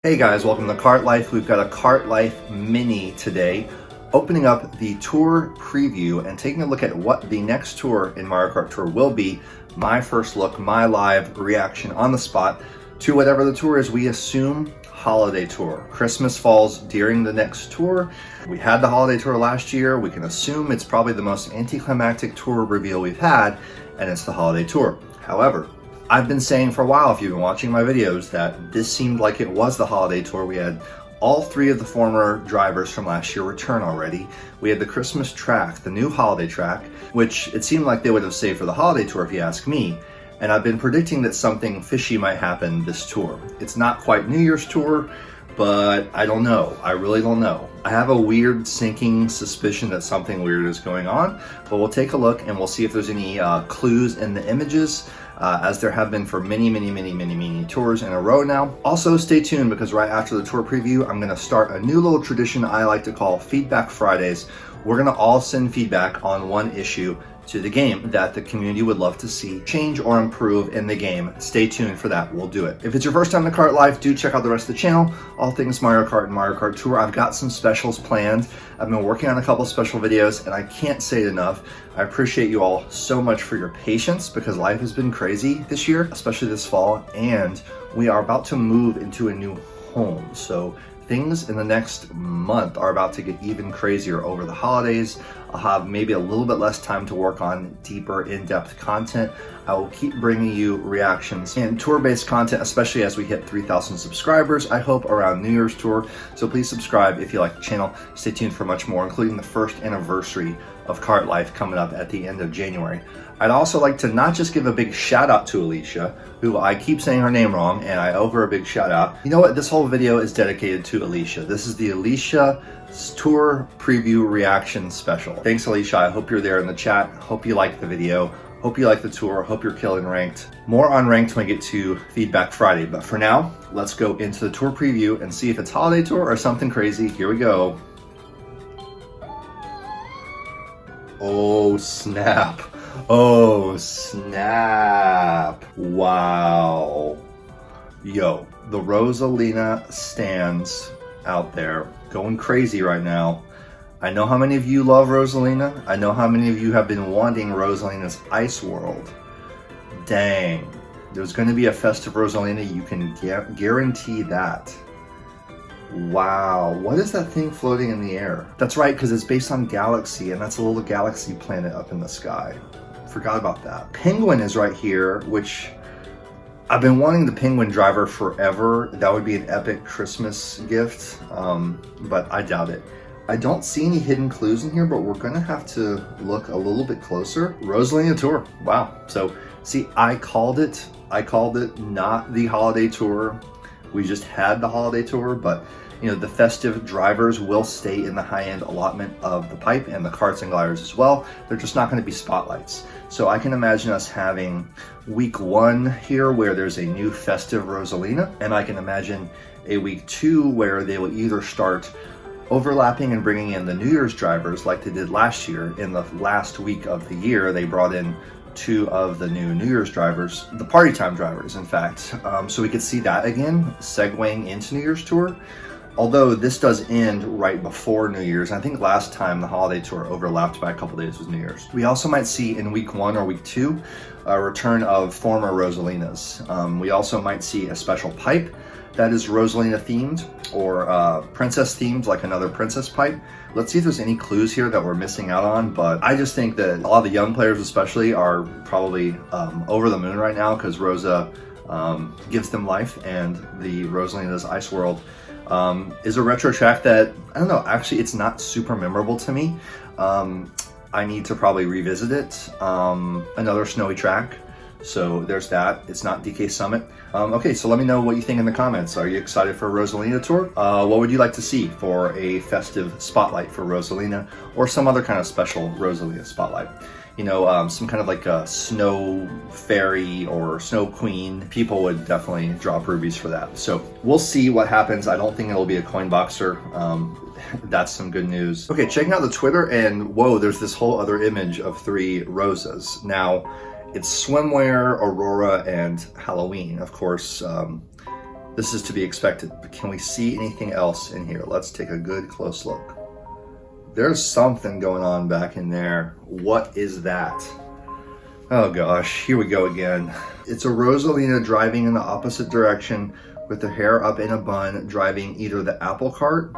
Hey guys, welcome to Kart Life. We've got a Kart Life mini today, opening up the tour preview and taking a look at what the next tour in Mario Kart Tour will be. My first look, my live reaction on the spot to whatever the tour is. We assume holiday tour. Christmas falls during the next tour. We had the holiday tour last year. We can assume it's probably the most anticlimactic tour reveal we've had, and it's the holiday tour. However, I've been saying for a while, if you've been watching my videos, that this seemed like it was the holiday tour. We had all three of the former drivers from last year return already. We had the Christmas track, the new holiday track, which it seemed like they would have saved for the holiday tour if you ask me. And I've been predicting that something fishy might happen this tour. It's not quite New Year's tour, but I don't know. I really don't know. I have a weird sinking suspicion that something weird is going on, but we'll take a look and we'll see if there's any clues in the images. As there have been for many tours in a row now. Also, stay tuned because right after the tour preview, I'm gonna start a new little tradition I like to call Feedback Fridays. We're gonna all send feedback on one issue to the game that the community would love to see change or improve in the game. Stay tuned for that, we'll do it. If it's your first time to Kart Life, do check out the rest of the channel, all things Mario Kart and Mario Kart Tour. I've got some specials planned. I've been working on a couple special videos and I can't say it enough. I appreciate you all so much for your patience because life has been crazy this year, especially this fall, and we are about to move into a new home. So things in the next month are about to get even crazier over the holidays. I'll have maybe a little bit less time to work on deeper, in-depth content. I will keep bringing you reactions and tour-based content, especially as we hit 3,000 subscribers, I hope, around New Year's tour. So please subscribe if you like the channel. Stay tuned for much more, including the first anniversary of Kart Life coming up at the end of January. I'd also like to not just give a big shout out to Alicia, who I keep saying her name wrong, and I owe her a big shout out. You know what? This whole video is dedicated to Alicia. This is the Alicia Tour Preview Reaction Special. Thanks, Alicia. I hope you're there in the chat. Hope you like the video. Hope you like the tour. Hope you're killing ranked. More on ranked when we get to Feedback Friday. But for now, let's go into the tour preview and see if it's holiday tour or something crazy. Here we go. Oh, snap. Oh, snap. Wow. Yo, the Rosalina stands out there going crazy right now. I know how many of you love Rosalina. I know how many of you have been wanting Rosalina's Ice World. Dang. There's going to be a festive Rosalina. You can guarantee that. Wow, what is that thing floating in the air? That's right, because it's based on Galaxy, and that's a little galaxy planet up in the sky. Forgot about that. Penguin is right here, which I've been wanting the Penguin driver forever. That would be an epic Christmas gift, but I doubt it. I don't see any hidden clues in here, but we're gonna have to look a little bit closer. Rosalina Tour, wow. So, see, I called it not the holiday tour. We just had the holiday tour, but you know, the festive drivers will stay in the high-end allotment of the pipe and the karts and gliders as well. They're just not going to be spotlights. So I can imagine us having week 1 here where there's a new festive Rosalina, and I can imagine a week 2 where they will either start overlapping and bringing in the New Year's drivers like they did last year. In the last week of the year, they brought in 2 of the New Year's drivers, the party time drivers, in fact. So we could see that again, segueing into New Year's tour. Although this does end right before New Year's. I think last time the holiday tour overlapped by a couple days with New Year's. We also might see in week 1 or week 2 a return of former Rosalinas. We also might see a special pipe that is Rosalina themed or princess themed, like another princess pipe. Let's see if there's any clues here that we're missing out on, but I just think that a lot of the young players especially are probably over the moon right now because Rosa gives them life, and the Rosalina's Ice World is a retro track that, I don't know, actually it's not super memorable to me. I need to probably revisit it. Another snowy track. So there's that. It's not DK Summit. Okay, so let me know what you think in the comments. Are you excited for a Rosalina tour? What would you like to see for a festive spotlight for Rosalina or some other kind of special Rosalina spotlight? You know, some kind of like a snow fairy or snow queen. People would definitely drop rubies for that. So we'll see what happens. I don't think it'll be a coin boxer. That's some good news. Okay, checking out the Twitter, and whoa, there's this whole other image of 3 rosas. Now, it's swimwear, Aurora, and Halloween. Of course, the This is to be expected, but can we see anything else in here? Let's take a good close look. There's something going on back in there. What is that? Oh gosh, here we go again. It's a Rosalina driving in the opposite direction with her hair up in a bun, driving either the apple cart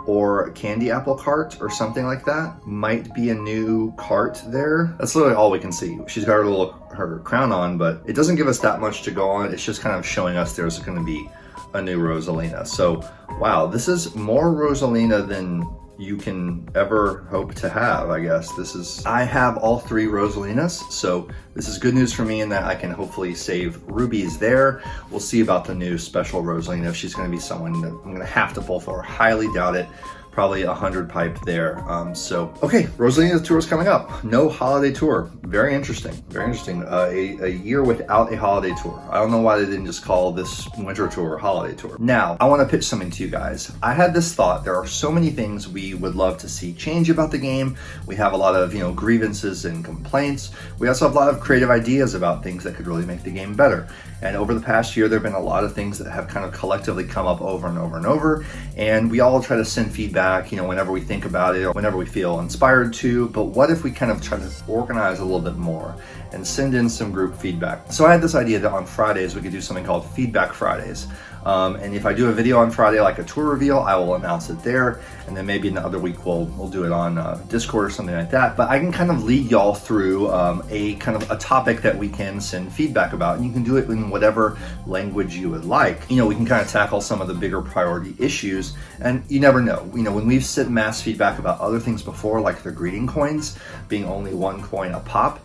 or candy apple cart or something like that. Might be a new cart there. That's literally all we can see. She's got her crown on, but it doesn't give us that much to go on. It's just kind of showing us there's going to be a new Rosalina. So wow, this is more Rosalina than you can ever hope to have, I guess. I have all 3 Rosalinas, so this is good news for me in that I can hopefully save rubies there. We'll see about the new special Rosalina, if she's gonna be someone that I'm gonna have to pull for. Highly doubt it. Probably 100 pipe there. Okay, Rosalina tour is coming up. No holiday tour. Very interesting, very interesting. A year without a holiday tour. I don't know why they didn't just call this winter tour holiday tour. Now, I wanna pitch something to you guys. I had this thought, there are so many things we would love to see change about the game. We have a lot of, grievances and complaints. We also have a lot of creative ideas about things that could really make the game better. And over the past year, there have been a lot of things that have kind of collectively come up over and over and over. And we all try to send feedback, whenever we think about it or whenever we feel inspired to. But what if we kind of try to organize a little bit more and send in some group feedback? So I had this idea that on Fridays, we could do something called Feedback Fridays. And if I do a video on Friday, like a tour reveal, I will announce it there. And then maybe in the other week, we'll do it on Discord or something like that. But I can kind of lead y'all through a topic that we can send feedback about. And you can do it in whatever language you would like. We can kind of tackle some of the bigger priority issues. And you never know. When we've sent mass feedback about other things before, like the greeting coins being only 1 coin a pop,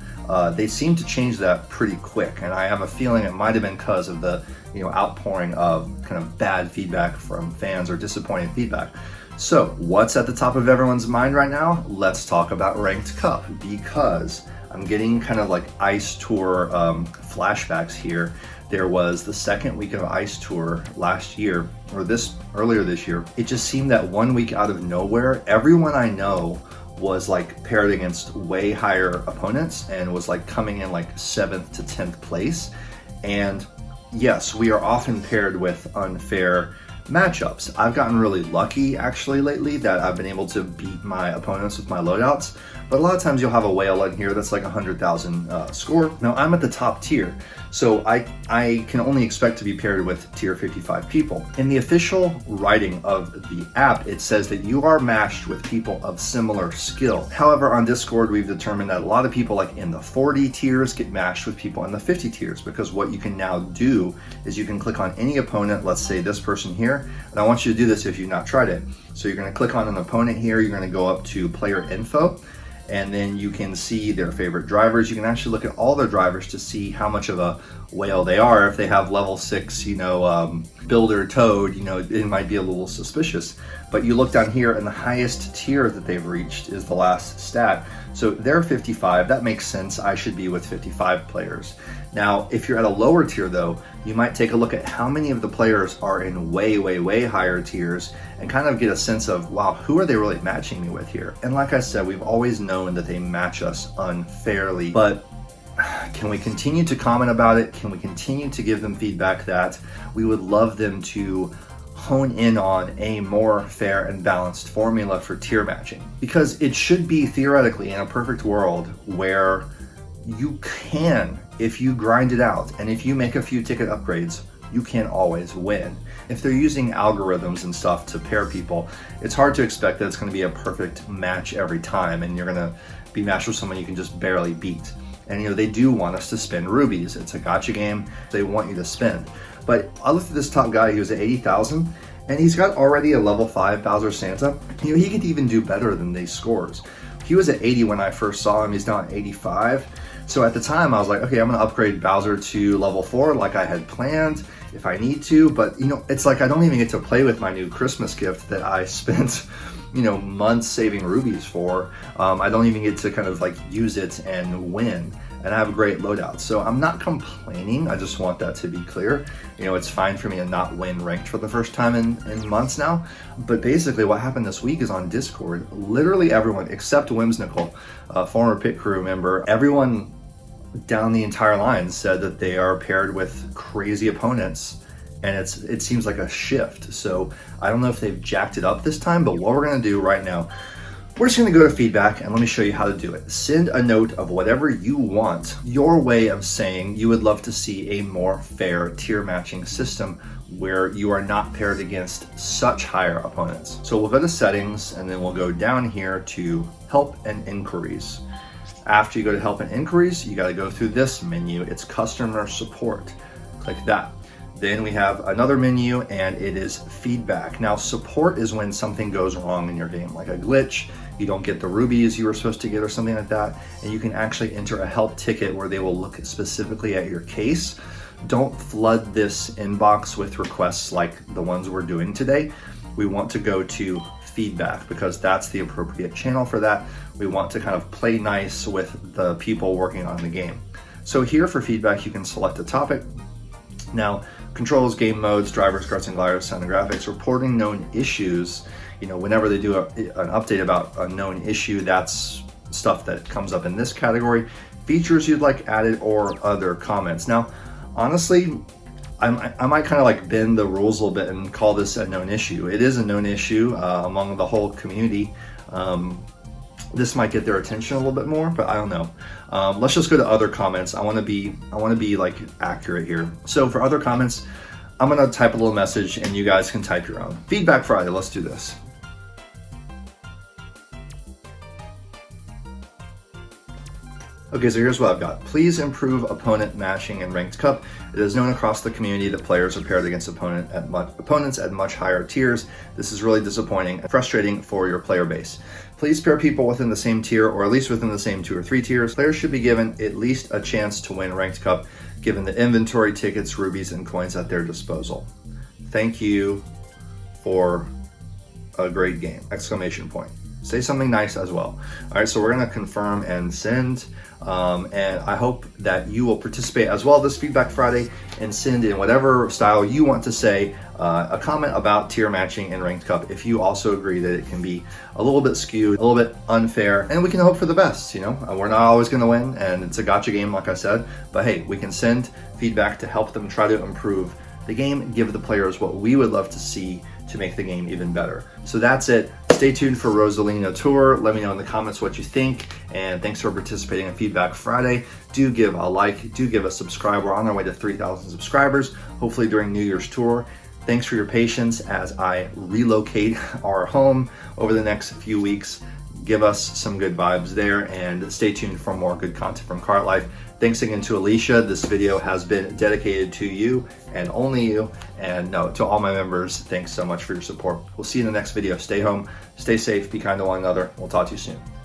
they seem to change that pretty quick. And I have a feeling it might have been because of the outpouring of kind of bad feedback from fans or disappointing feedback. So what's at the top of everyone's mind right now? Let's talk about Ranked Cup, because I'm getting kind of like Ice Tour flashbacks here. There was the second week of Ice Tour last year, or earlier this year. It just seemed that 1 week out of nowhere, everyone I know was like paired against way higher opponents and was like coming in like 7th to 10th place. And yes, we are often paired with unfair matchups. I've gotten really lucky actually lately that I've been able to beat my opponents with my loadouts, but a lot of times you'll have a whale in here that's like 100,000 score. Now I'm at the top tier, so I can only expect to be paired with tier 55 people. In the official writing of the app, it says that you are matched with people of similar skill. However, on Discord, we've determined that a lot of people like in the 40 tiers get matched with people in the 50 tiers, because what you can now do is you can click on any opponent, let's say this person here, and I want you to do this if you've not tried it. So you're gonna click on an opponent here, you're gonna go up to player info, and then you can see their favorite drivers. You can actually look at all their drivers to see how much of a whale they are. If they have level 6, builder toad, it might be a little suspicious. But you look down here and the highest tier that they've reached is the last stat. So they're 55, that makes sense. I should be with 55 players. Now, if you're at a lower tier though, you might take a look at how many of the players are in way, way, way higher tiers and kind of get a sense of, wow, who are they really matching me with here? And like I said, we've always known that they match us unfairly, but can we continue to comment about it? Can we continue to give them feedback that we would love them to hone in on a more fair and balanced formula for tier matching? Because it should be theoretically in a perfect world where you can, if you grind it out and if you make a few ticket upgrades, you can always win. If they're using algorithms and stuff to pair people, it's hard to expect that it's going to be a perfect match every time and you're going to be matched with someone you can just barely beat. And they do want us to spend rubies. It's a gacha game. They want you to spend. But I looked at this top guy, he was at 80,000, and he's got already a level 5 Bowser Santa. He could even do better than these scores. He was at 80 when I first saw him, he's now at 85. So at the time I was like, okay, I'm gonna upgrade Bowser to level 4 like I had planned if I need to, but it's like I don't even get to play with my new Christmas gift that I spent months saving rubies for. I don't even get to kind of like use it and win. And I have a great loadout. So I'm not complaining, I just want that to be clear. It's fine for me to not win ranked for the first time in months now. But basically what happened this week is on Discord, literally everyone except Whimsical, a former pit crew member, everyone down the entire line said that they are paired with crazy opponents and it seems like a shift. So I don't know if they've jacked it up this time, but what we're gonna do right now, we're just gonna go to feedback and let me show you how to do it. Send a note of whatever you want, your way of saying you would love to see a more fair tier matching system where you are not paired against such higher opponents. So we'll go to settings and then we'll go down here to help and inquiries. After you go to help and inquiries, you gotta go through this menu. It's customer support. Click that. Then we have another menu and it is feedback. Now support is when something goes wrong in your game, like a glitch, you don't get the rubies you were supposed to get or something like that, and you can actually enter a help ticket where they will look specifically at your case. Don't flood this inbox with requests like the ones we're doing today. We want to go to feedback because that's the appropriate channel for that. We want to kind of play nice with the people working on the game. So here for feedback, you can select a topic. Now, controls, game modes, drivers, karts and gliders, sound and graphics, reporting known issues. You know, whenever they do an update about a known issue, that's stuff that comes up in this category. Features you'd like added or other comments. Now, honestly, I might kind of like bend the rules a little bit and call this a known issue. It is a known issue among the whole community. This might get their attention a little bit more, but I don't know. Let's just go to other comments. I want to be like accurate here. So for other comments, I'm gonna type a little message and you guys can type your own. Feedback Friday, let's do this. Okay, so here's what I've got. Please improve opponent matching in Ranked Cup. It is known across the community that players are paired against opponents at much higher tiers. This is really disappointing and frustrating for your player base. Please pair people within the same tier or at least within the same 2 or 3 tiers. Players should be given at least a chance to win Ranked Cup given the inventory, tickets, rubies, and coins at their disposal. Thank you for a great game! Exclamation point. Say something nice as well. All right, so we're gonna confirm and send. And I hope that you will participate as well this Feedback Friday and send in whatever style you want to say a comment about tier matching in Ranked Cup if you also agree that it can be a little bit skewed, a little bit unfair, and we can hope for the best, you know? We're not always gonna win, and it's a gotcha game like I said, but hey, we can send feedback to help them try to improve the game, give the players what we would love to see to make the game even better. So that's it. Stay tuned for ROSALINA Tour. Let me know in the comments what you think, and thanks for participating in Feedback Friday. Do give a like, do give a subscribe. We're on our way to 3,000 subscribers, hopefully during New Year's tour. Thanks for your patience as I relocate our home over the next few weeks. Give us some good vibes there, and stay tuned for more good content from Kart Life. Thanks again to Alicia. This video has been dedicated to you and only you. And no, to all my members, thanks so much for your support. We'll see you in the next video. Stay home, stay safe, be kind to one another. We'll talk to you soon.